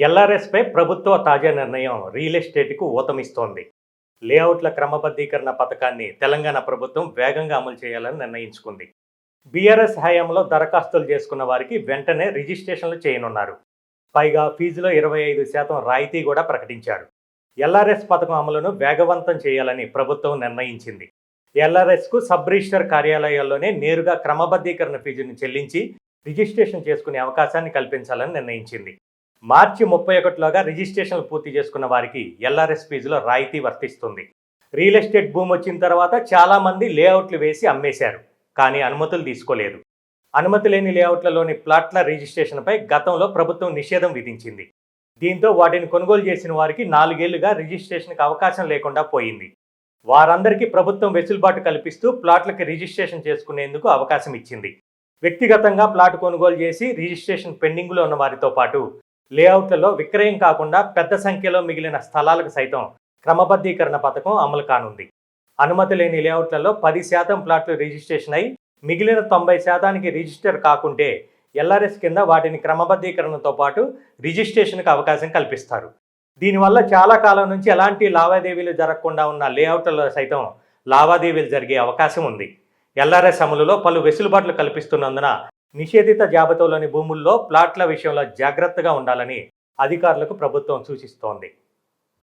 ఎల్ఆర్ఎస్పై ప్రభుత్వ తాజా నిర్ణయం రియల్ ఎస్టేట్కు ఊతమిస్తోంది. లేఅవుట్ల క్రమబద్ధీకరణ పథకాన్ని తెలంగాణ ప్రభుత్వం వేగంగా అమలు చేయాలని నిర్ణయించుకుంది. బీఆర్ఎస్ హయాంలో దరఖాస్తులు చేసుకున్న వారికి వెంటనే రిజిస్ట్రేషన్లు చేయనున్నారు. పైగా ఫీజులో 25% రాయితీ కూడా ప్రకటించారు. ఎల్ఆర్ఎస్ పథకం అమలును వేగవంతం చేయాలని ప్రభుత్వం నిర్ణయించింది. ఎల్ఆర్ఎస్కు సబ్ రిజిస్టర్ కార్యాలయాల్లోనే నేరుగా క్రమబద్ధీకరణ ఫీజును చెల్లించి రిజిస్ట్రేషన్ చేసుకునే అవకాశాన్ని కల్పించాలని నిర్ణయించింది. మార్చి 31లోగా రిజిస్ట్రేషన్లు పూర్తి చేసుకున్న వారికి ఎల్ఆర్ఎస్ ఫీజులో రాయితీ వర్తిస్తుంది. రియల్ ఎస్టేట్ భూమి వచ్చిన తర్వాత చాలామంది లేఅవుట్లు వేసి అమ్మేశారు, కానీ అనుమతులు తీసుకోలేదు. అనుమతి లేని లేఅవుట్లలోని ప్లాట్ల రిజిస్ట్రేషన్పై గతంలో ప్రభుత్వం నిషేధం విధించింది. దీంతో వాటిని కొనుగోలు చేసిన వారికి 4 ఏళ్లుగా రిజిస్ట్రేషన్కి అవకాశం లేకుండా పోయింది. వారందరికీ ప్రభుత్వం వెసులుబాటు కల్పిస్తూ ప్లాట్లకి రిజిస్ట్రేషన్ చేసుకునేందుకు అవకాశం ఇచ్చింది. వ్యక్తిగతంగా ప్లాట్ కొనుగోలు చేసి రిజిస్ట్రేషన్ పెండింగ్లో ఉన్న వారితో పాటు లేఅవుట్లలో విక్రయం కాకుండా పెద్ద సంఖ్యలో మిగిలిన స్థలాలకు సైతం క్రమబద్ధీకరణ పథకం అమలు కానుంది. అనుమతి లేని లేఅవుట్లలో 10% ప్లాట్లు రిజిస్ట్రేషన్ అయి మిగిలిన 90%కి రిజిస్టర్ కాకుంటే ఎల్ఆర్ఎస్ కింద వాటిని క్రమబద్ధీకరణతో పాటు రిజిస్ట్రేషన్కి అవకాశం కల్పిస్తారు. దీనివల్ల చాలా కాలం నుంచి ఎలాంటి లావాదేవీలు జరగకుండా ఉన్న లేఅవుట్లలో సైతం లావాదేవీలు జరిగే అవకాశం ఉంది. ఎల్ఆర్ఎస్ అమలులో పలు వెసులుబాట్లు కల్పిస్తున్నందున నిషేధిత జాబితాలోని భూముల్లో ప్లాట్ల విషయంలో జాగ్రత్తగా ఉండాలని అధికారులకు ప్రభుత్వం సూచిస్తోంది.